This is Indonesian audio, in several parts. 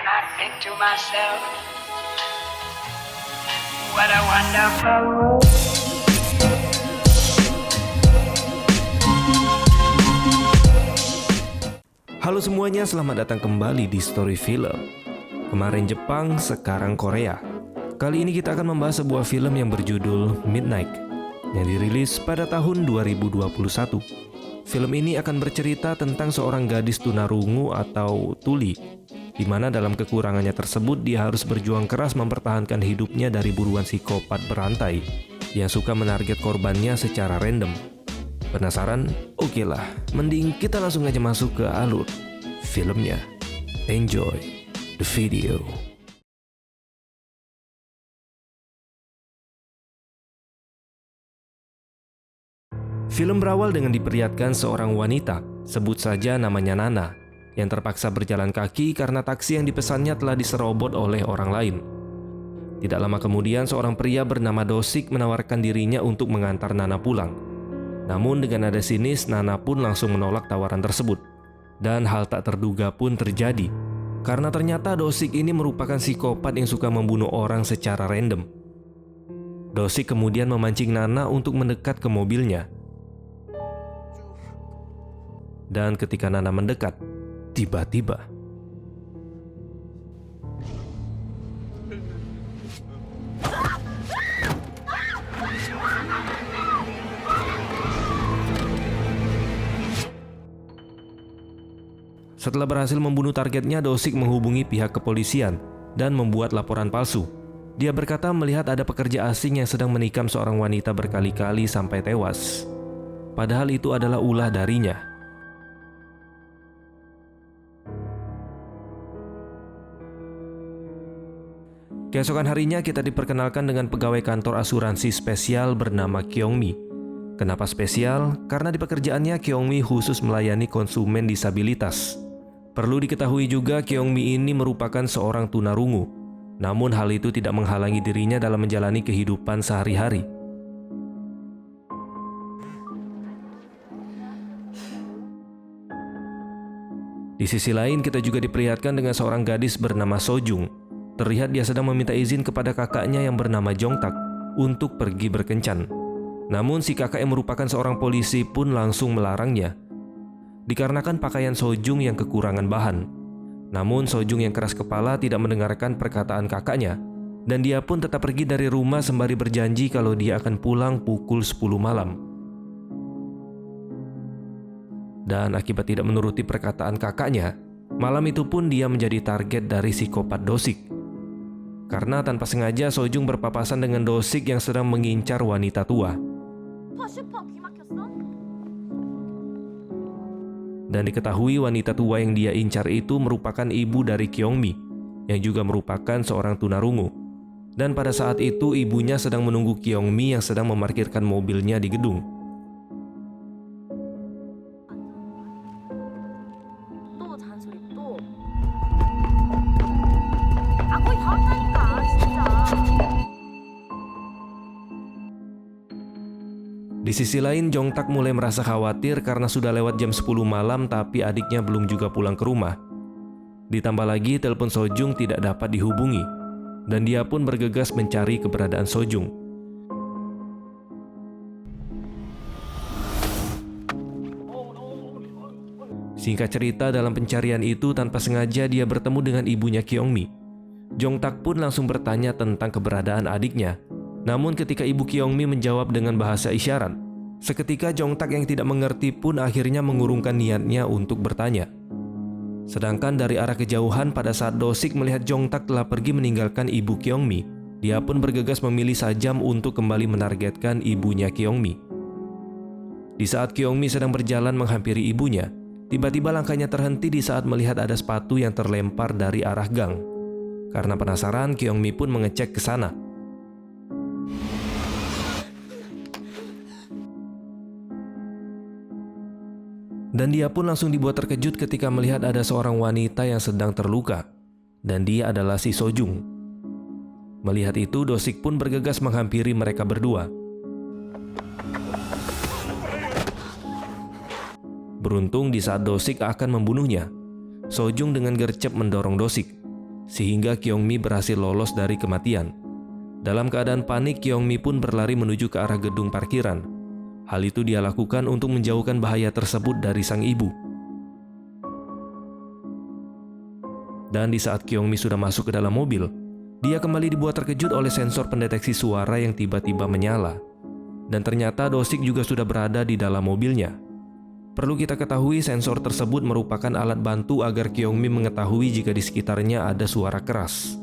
and I think to myself, what a wonderful world. Halo semuanya, selamat datang kembali di Story Film. Kemarin Jepang, sekarang Korea. Kali ini kita akan membahas sebuah film yang berjudul Midnight yang dirilis pada tahun 2021. Film ini akan bercerita tentang seorang gadis tunarungu atau tuli, di mana dalam kekurangannya tersebut dia harus berjuang keras mempertahankan hidupnya dari buruan psikopat berantai yang suka menarget korbannya secara random. Penasaran? Oke lah, mending kita langsung aja masuk ke alur filmnya. Enjoy the video. Film berawal dengan diperlihatkan seorang wanita, sebut saja namanya Nana, yang terpaksa berjalan kaki karena taksi yang dipesannya telah diserobot oleh orang lain. Tidak lama kemudian seorang pria bernama Dosik menawarkan dirinya untuk mengantar Nana pulang. Namun dengan nada sinis, Nana pun langsung menolak tawaran tersebut. Dan hal tak terduga pun terjadi, karena ternyata Dosik ini merupakan psikopat yang suka membunuh orang secara random. Dosik kemudian memancing Nana untuk mendekat ke mobilnya. Dan ketika Nana mendekat, tiba-tiba setelah berhasil membunuh targetnya, Dosik menghubungi pihak kepolisian dan membuat laporan palsu. Dia berkata melihat ada pekerja asing yang sedang menikam seorang wanita berkali-kali sampai tewas. Padahal itu adalah ulah darinya. Keesokan harinya kita diperkenalkan dengan pegawai kantor asuransi spesial bernama Kyungmi. Kenapa spesial? Karena di pekerjaannya Kyungmi khusus melayani konsumen disabilitas. Perlu diketahui juga Kyungmi ini merupakan seorang tunarungu. Namun hal itu tidak menghalangi dirinya dalam menjalani kehidupan sehari-hari. Di sisi lain kita juga diperlihatkan dengan seorang gadis bernama Sojung. Terlihat dia sedang meminta izin kepada kakaknya yang bernama Jongtak untuk pergi berkencan. Namun si kakak yang merupakan seorang polisi pun langsung melarangnya, dikarenakan pakaian Sojung yang kekurangan bahan. Namun Sojung yang keras kepala tidak mendengarkan perkataan kakaknya, dan dia pun tetap pergi dari rumah sembari berjanji kalau dia akan pulang pukul 10 malam. Dan akibat tidak menuruti perkataan kakaknya, malam itu pun dia menjadi target dari psikopat Dosik. Karena tanpa sengaja Sojung berpapasan dengan Dosik yang sedang mengincar wanita tua. Dan diketahui wanita tua yang dia incar itu merupakan ibu dari Kyungmi, yang juga merupakan seorang tunarungu. Dan pada saat itu ibunya sedang menunggu Kyungmi yang sedang memarkirkan mobilnya di gedung. Di sisi lain, Jongtak mulai merasa khawatir karena sudah lewat jam 10 malam tapi adiknya belum juga pulang ke rumah. Ditambah lagi telepon Sojung tidak dapat dihubungi, dan dia pun bergegas mencari keberadaan Sojung. Singkat cerita, dalam pencarian itu tanpa sengaja dia bertemu dengan ibunya Kyungmi. Jongtak pun langsung bertanya tentang keberadaan adiknya. Namun ketika ibu Kyungmi menjawab dengan bahasa isyarat, seketika Jongtak yang tidak mengerti pun akhirnya mengurungkan niatnya untuk bertanya. Sedangkan dari arah kejauhan pada saat Dosik melihat Jongtak telah pergi meninggalkan ibu Kyungmi, dia pun bergegas memilih sajam untuk kembali menargetkan ibunya Kyungmi. Di saat Kyungmi sedang berjalan menghampiri ibunya, tiba-tiba langkahnya terhenti di saat melihat ada sepatu yang terlempar dari arah gang. Karena penasaran, Kyungmi pun mengecek ke sana. Dan dia pun langsung dibuat terkejut ketika melihat ada seorang wanita yang sedang terluka. Dan dia adalah si Sojung. Melihat itu, Dosik pun bergegas menghampiri mereka berdua. Beruntung di saat Dosik akan membunuhnya, Sojung dengan gercep mendorong Dosik. sehingga Kyung-mi berhasil lolos dari kematian. Dalam keadaan panik, Kyung-mi pun berlari menuju ke arah gedung parkiran. Hal itu dia lakukan untuk menjauhkan bahaya tersebut dari sang ibu. Dan di saat Kyung-mi sudah masuk ke dalam mobil, dia kembali dibuat terkejut oleh sensor pendeteksi suara yang tiba-tiba menyala. Dan ternyata Do-sik juga sudah berada di dalam mobilnya. Perlu kita ketahui, sensor tersebut merupakan alat bantu agar Kyung-mi mengetahui jika di sekitarnya ada suara keras.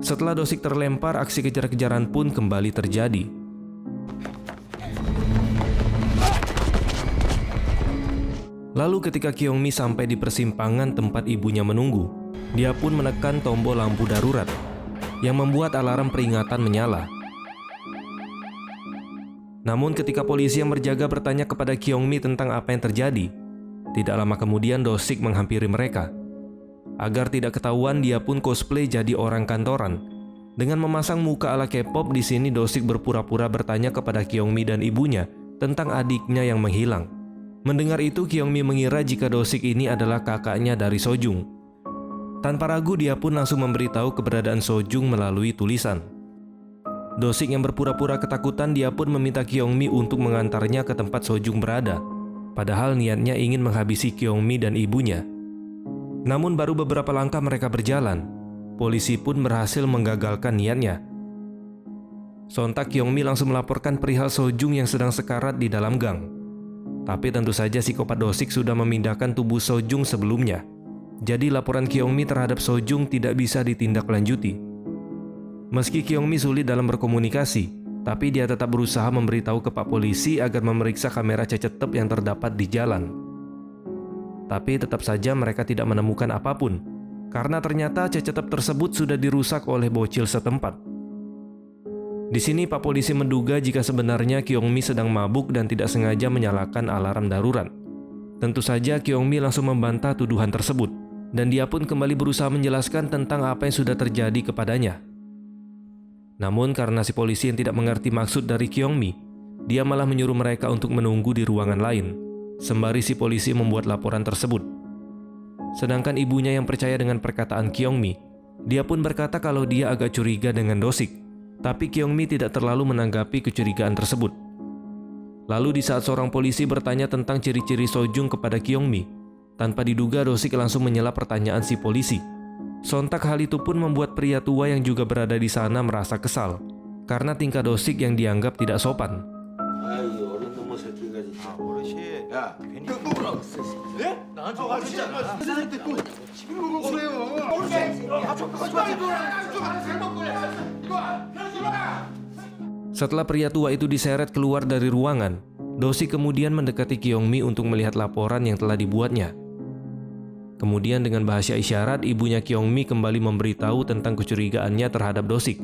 Setelah Do-sik terlempar, aksi kejar-kejaran pun kembali terjadi. Lalu ketika Kyung-mi sampai di persimpangan tempat ibunya menunggu, dia pun menekan tombol lampu darurat yang membuat alarm peringatan menyala. Namun ketika polisi yang berjaga bertanya kepada Kyung-mi tentang apa yang terjadi, tidak lama kemudian Do-sik menghampiri mereka. Agar tidak ketahuan, dia pun cosplay jadi orang kantoran. Dengan memasang muka ala K-pop, di sini Do-sik berpura-pura bertanya kepada Kyung-mi dan ibunya tentang adiknya yang menghilang. Mendengar itu, Kyung-mi mengira jika Do-sik ini adalah kakaknya dari Sojung. Tanpa ragu, dia pun langsung memberitahu keberadaan Sojung melalui tulisan. Do-sik yang berpura-pura ketakutan, dia pun meminta Kyung-mi untuk mengantarnya ke tempat Sojung berada. Padahal niatnya ingin menghabisi Kyung-mi dan ibunya. Namun baru beberapa langkah mereka berjalan, polisi pun berhasil menggagalkan niatnya. Sontak Kyung-mi langsung melaporkan perihal Sojung yang sedang sekarat di dalam gang. Tapi tentu saja psikopat Do-sik sudah memindahkan tubuh Sojung sebelumnya. Jadi laporan Kyung-mi terhadap Sojung tidak bisa ditindaklanjuti. Meski Kyung-mi sulit dalam berkomunikasi, tapi dia tetap berusaha memberitahu ke Pak Polisi agar memeriksa kamera CCTV yang terdapat di jalan. Tapi tetap saja mereka tidak menemukan apapun, karena ternyata CCTV tersebut sudah dirusak oleh bocil setempat. Di sini Pak Polisi menduga jika sebenarnya Kyung-mi sedang mabuk dan tidak sengaja menyalakan alarm darurat. Tentu saja Kyung-mi langsung membantah tuduhan tersebut, dan dia pun kembali berusaha menjelaskan tentang apa yang sudah terjadi kepadanya. Namun karena si polisi yang tidak mengerti maksud dari Kyung-mi, dia malah menyuruh mereka untuk menunggu di ruangan lain. Sembari si polisi membuat laporan tersebut. Sedangkan ibunya yang percaya dengan perkataan Kyung-mi, dia pun berkata kalau dia agak curiga dengan Do-sik. Tapi Kyung-mi tidak terlalu menanggapi kecurigaan tersebut. Lalu di saat seorang polisi bertanya tentang ciri-ciri Sojung kepada Kyung-mi, tanpa diduga Do-sik langsung menyela pertanyaan si polisi. Sontak hal itu pun membuat pria tua yang juga berada di sana merasa kesal, karena tingkah Do-sik yang dianggap tidak sopan. 야, 괜히 뭐라고 했어? 예? 나한테 진짜 선생님한테 또 그래요. Setelah pria tua itu diseret keluar dari ruangan, Do-sik kemudian mendekati Kyung-mi untuk melihat laporan yang telah dibuatnya. Kemudian dengan bahasa isyarat, ibunya Kyung-mi kembali memberitahu tentang kecurigaannya terhadap Do-sik,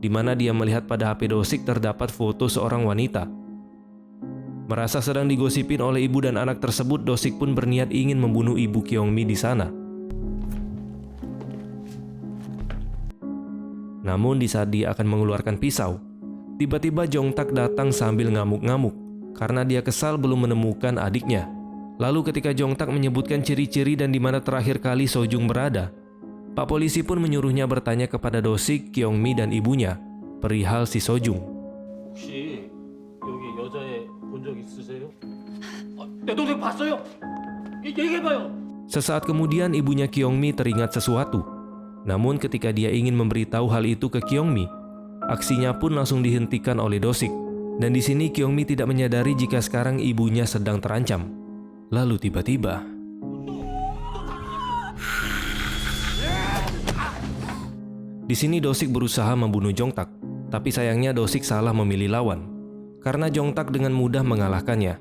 di mana dia melihat pada HP Do-sik terdapat foto seorang wanita. Merasa sedang digosipin oleh ibu dan anak tersebut, Do-sik pun berniat ingin membunuh ibu Kyung-mi di sana. Namun di saat dia akan mengeluarkan pisau, tiba-tiba Jong-tak datang sambil ngamuk-ngamuk karena dia kesal belum menemukan adiknya. Lalu ketika Jong-tak menyebutkan ciri-ciri dan di mana terakhir kali Sojung berada, Pak Polisi pun menyuruhnya bertanya kepada Do-sik, Kyung-mi dan ibunya perihal si Sojung. 혹시 여기 여자애 본 적 있으세요? 내 동생 봤어요? 얘기해봐요. Sesaat kemudian ibunya Kyung-mi teringat sesuatu. Namun ketika dia ingin memberitahu hal itu ke Kyung-mi, aksinya pun langsung dihentikan oleh Do-sik. Dan di sini Kyung-mi tidak menyadari jika sekarang ibunya sedang terancam. Lalu tiba-tiba di sini Do-sik berusaha membunuh Jong-tak, tapi sayangnya Do-sik salah memilih lawan, karena Jong-tak dengan mudah mengalahkannya.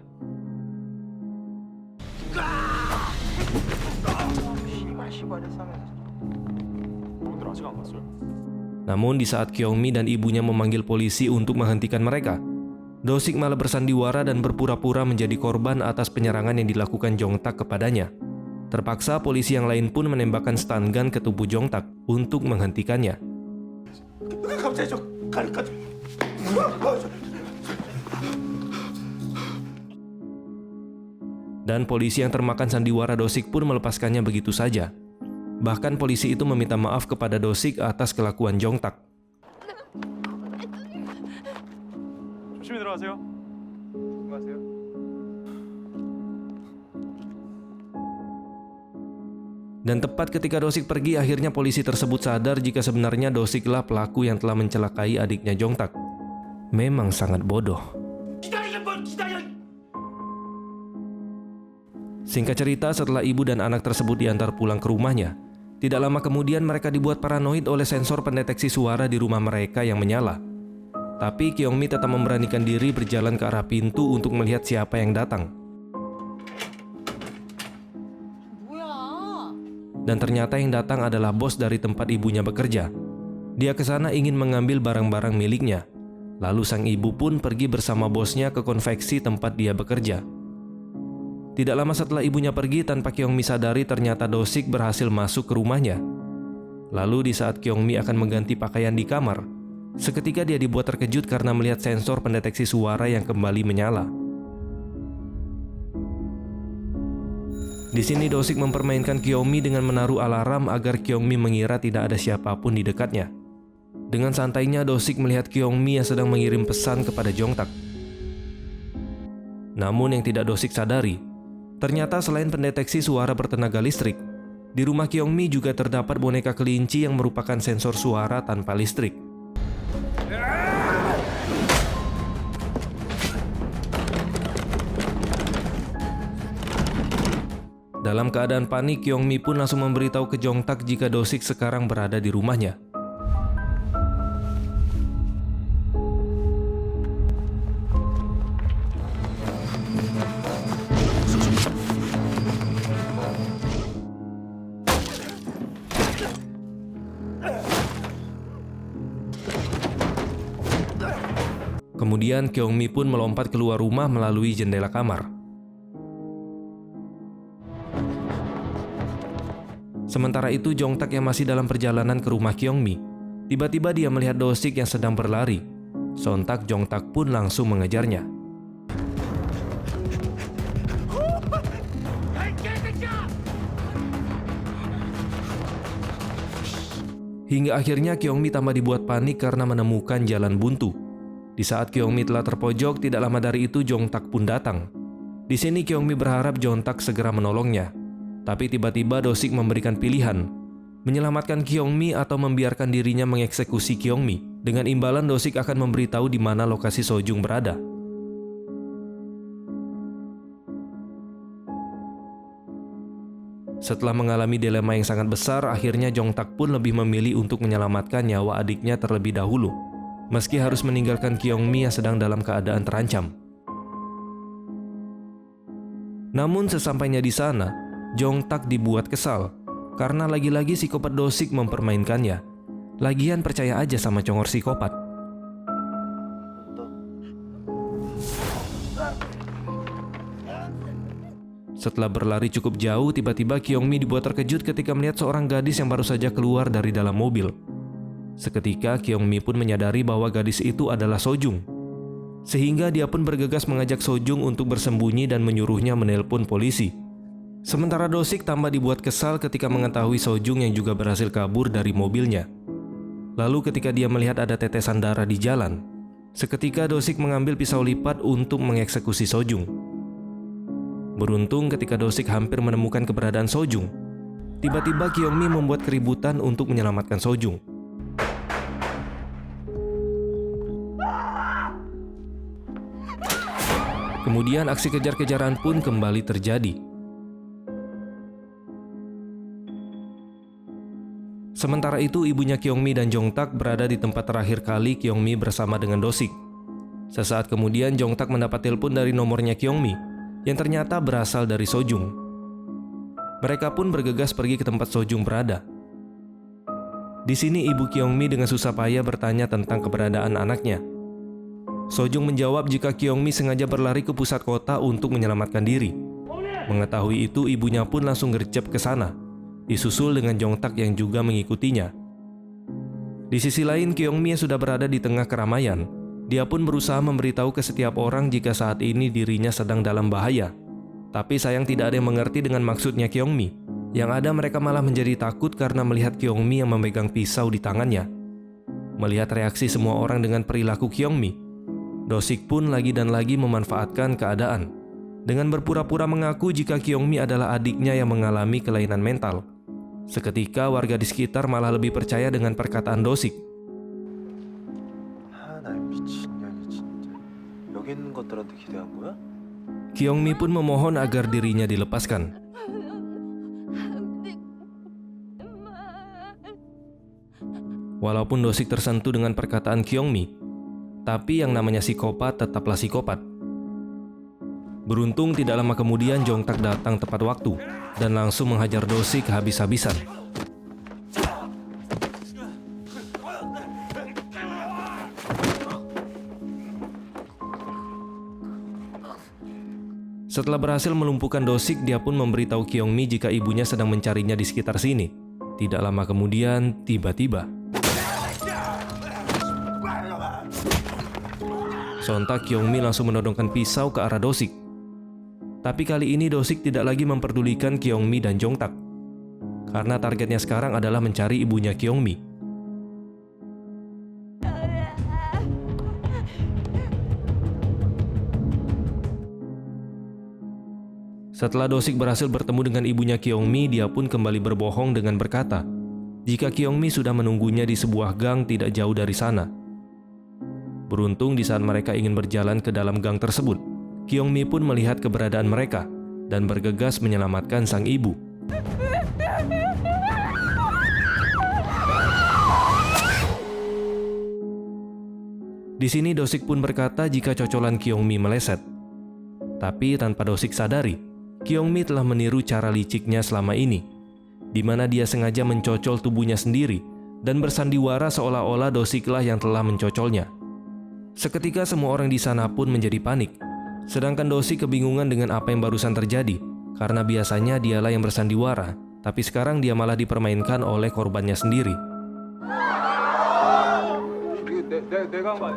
Namun di saat Kyung-mi dan ibunya memanggil polisi untuk menghentikan mereka, Do-sik malah bersandiwara dan berpura-pura menjadi korban atas penyerangan yang dilakukan Jong-tak kepadanya. Terpaksa polisi yang lain pun menembakkan stun gun ke tubuh Jong-tak untuk menghentikannya. Dan polisi yang termakan sandiwara Dosik pun melepaskannya begitu saja. Bahkan polisi itu meminta maaf kepada Dosik atas kelakuan Jongtak. 조심히 들어가세요. 들어가세요. Dan tepat ketika Dosik pergi, akhirnya polisi tersebut sadar jika sebenarnya Dosiklah pelaku yang telah mencelakai adiknya Jongtak. Memang sangat bodoh. Singkat cerita, setelah ibu dan anak tersebut diantar pulang ke rumahnya, tidak lama kemudian mereka dibuat paranoid oleh sensor pendeteksi suara di rumah mereka yang menyala. Tapi Kyungmi tetap memberanikan diri berjalan ke arah pintu untuk melihat siapa yang datang. Dan ternyata yang datang adalah bos dari tempat ibunya bekerja. Dia ke sana ingin mengambil barang-barang miliknya. Lalu sang ibu pun pergi bersama bosnya ke konveksi tempat dia bekerja. Tidak lama setelah ibunya pergi, tanpa Kyungmi sadari ternyata Dosik berhasil masuk ke rumahnya. Lalu di saat Kyungmi akan mengganti pakaian di kamar, seketika dia dibuat terkejut karena melihat sensor pendeteksi suara yang kembali menyala. Di sini Dosik mempermainkan Kyungmi dengan menaruh alarm agar Kyungmi mengira tidak ada siapapun di dekatnya. Dengan santainya Dosik melihat Kyungmi yang sedang mengirim pesan kepada Jongtak. Namun yang tidak Dosik sadari, ternyata selain pendeteksi suara bertenaga listrik, di rumah Kyungmi juga terdapat boneka kelinci yang merupakan sensor suara tanpa listrik. Dalam keadaan panik, Kyungmi pun langsung memberitahu ke Jongtak jika Dosik sekarang berada di rumahnya. Kemudian Kyungmi pun melompat keluar rumah melalui jendela kamar. Sementara itu Jongtak yang masih dalam perjalanan ke rumah Kyungmi, tiba-tiba dia melihat Dosik yang sedang berlari. Sontak Jongtak pun langsung mengejarnya. Hingga akhirnya Kyungmi tambah dibuat panik karena menemukan jalan buntu. Di saat Kyungmi telah terpojok, tidak lama dari itu Jongtak pun datang. Di sini Kyungmi berharap Jongtak segera menolongnya. Tapi tiba-tiba Dosik memberikan pilihan, menyelamatkan Kyungmi atau membiarkan dirinya mengeksekusi Kyungmi. Dengan imbalan Dosik akan memberitahu di mana lokasi Sojung berada. Setelah mengalami dilema yang sangat besar, akhirnya Jongtak pun lebih memilih untuk menyelamatkan nyawa adiknya terlebih dahulu, meski harus meninggalkan Kyungmi yang sedang dalam keadaan terancam. Namun sesampainya di sana, Jongtak dibuat kesal karena lagi-lagi psikopat Dosik mempermainkannya. Lagian percaya aja sama congor psikopat. Setelah berlari cukup jauh, tiba-tiba Kyungmi dibuat terkejut ketika melihat seorang gadis yang baru saja keluar dari dalam mobil. Seketika Kyungmi pun menyadari bahwa gadis itu adalah Sojung. Sehingga dia pun bergegas mengajak Sojung untuk bersembunyi dan menyuruhnya menelpon polisi. Sementara Dosik tambah dibuat kesal ketika mengetahui Sojung yang juga berhasil kabur dari mobilnya. Lalu ketika dia melihat ada tetesan darah di jalan, seketika Dosik mengambil pisau lipat untuk mengeksekusi Sojung. Beruntung ketika Dosik hampir menemukan keberadaan Sojung, tiba-tiba Kyungmi membuat keributan untuk menyelamatkan Sojung. Kemudian aksi kejar-kejaran pun kembali terjadi. Sementara itu ibunya Kyungmi dan Jongtak berada di tempat terakhir kali Kyungmi bersama dengan Dosik. Sesaat kemudian Jongtak mendapat telepon dari nomornya Kyungmi yang ternyata berasal dari Sojung. Mereka pun bergegas pergi ke tempat Sojung berada. Di sini ibu Kyungmi dengan susah payah bertanya tentang keberadaan anaknya. Sojung menjawab jika Kyungmi sengaja berlari ke pusat kota untuk menyelamatkan diri. Mengetahui itu ibunya pun langsung gercep ke sana, disusul dengan Jongtak yang juga mengikutinya. Di sisi lain Kyungmi yang sudah berada di tengah keramaian, Dia pun berusaha memberitahu ke setiap orang jika saat ini dirinya sedang dalam bahaya. Tapi sayang tidak ada yang mengerti dengan maksudnya Kyongmi. Yang ada mereka malah menjadi takut karena melihat Kyongmi yang memegang pisau di tangannya. Melihat reaksi semua orang dengan perilaku Kyongmi, Do-sik pun lagi dan lagi memanfaatkan keadaan dengan berpura-pura mengaku jika Kyongmi adalah adiknya yang mengalami kelainan mental. Seketika warga di sekitar malah lebih percaya dengan perkataan Do-sik. 나 미친년이 진짜. 여기 있는 것들한테 기대한 거야? Kyongmi pun memohon agar dirinya dilepaskan. Walaupun Do-sik tersentuh dengan perkataan Kyongmi, tapi yang namanya psikopat tetaplah psikopat. Beruntung tidak lama kemudian Jong-tak datang tepat waktu dan langsung menghajar Do-sik habis-habisan. Setelah berhasil melumpuhkan Do-sik, dia pun memberitahu Kyongmi jika ibunya sedang mencarinya di sekitar sini. Tidak lama kemudian, tiba-tiba sontak Kyongmi langsung menodongkan pisau ke arah Do-sik. Tapi kali ini Do-sik tidak lagi memperdulikan Kyongmi dan Jong-tak, karena targetnya sekarang adalah mencari ibunya Kyongmi. Setelah Do-sik berhasil bertemu dengan ibunya Kyongmi, dia pun kembali berbohong dengan berkata jika Kyongmi sudah menunggunya di sebuah gang tidak jauh dari sana. Beruntung di saat mereka ingin berjalan ke dalam gang tersebut, Kyongmi pun melihat keberadaan mereka dan bergegas menyelamatkan sang ibu. Di sini Do-sik pun berkata jika cocolan Kyongmi meleset. Tapi tanpa Do-sik sadari, Kyongmi telah meniru cara liciknya selama ini, di mana dia sengaja mencocol tubuhnya sendiri dan bersandiwara seolah-olah Do-siklah yang telah mencocolnya. Seketika semua orang di sana pun menjadi panik, sedangkan Do-sik kebingungan dengan apa yang barusan terjadi, karena biasanya dialah yang bersandiwara, tapi sekarang dia malah dipermainkan oleh korbannya sendiri. 내가 한 거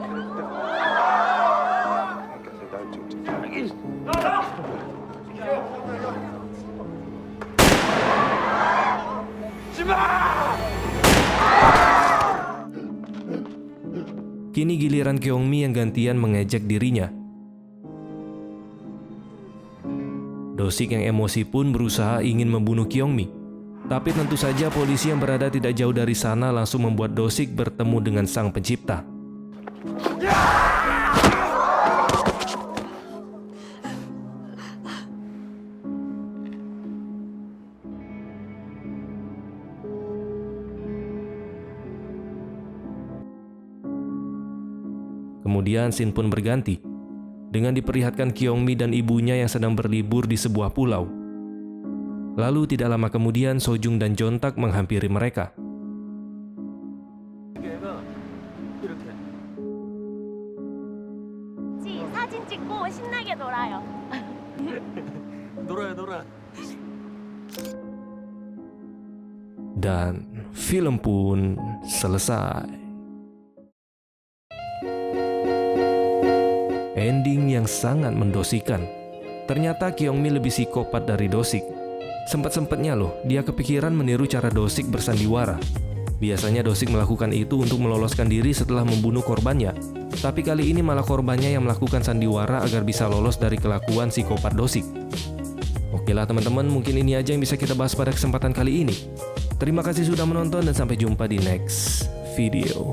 Kini giliran Kyongmi yang gantian mengejek dirinya. Do-sik yang emosi pun berusaha ingin membunuh Kyongmi. Tapi tentu saja polisi yang berada tidak jauh dari sana langsung membuat Do-sik bertemu dengan sang pencipta. Kemudian scene pun berganti, dengan diperlihatkan Kyongmi dan ibunya yang sedang berlibur di sebuah pulau. Lalu tidak lama kemudian Sojung dan Jong-tak menghampiri mereka. 사진 찍고 신나게 놀아요. 놀아. Dan film pun selesai. Ending yang sangat mendosikan. Ternyata Kyongmi lebih psikopat dari Do-sik. Sempat-sempatnya loh, dia kepikiran meniru cara Do-sik bersandiwara. Biasanya Do-sik melakukan itu untuk meloloskan diri setelah membunuh korbannya. Tapi kali ini malah korbannya yang melakukan sandiwara agar bisa lolos dari kelakuan psikopat Do-sik. Oke lah teman-teman, mungkin ini aja yang bisa kita bahas pada kesempatan kali ini. Terima kasih sudah menonton dan sampai jumpa di next video.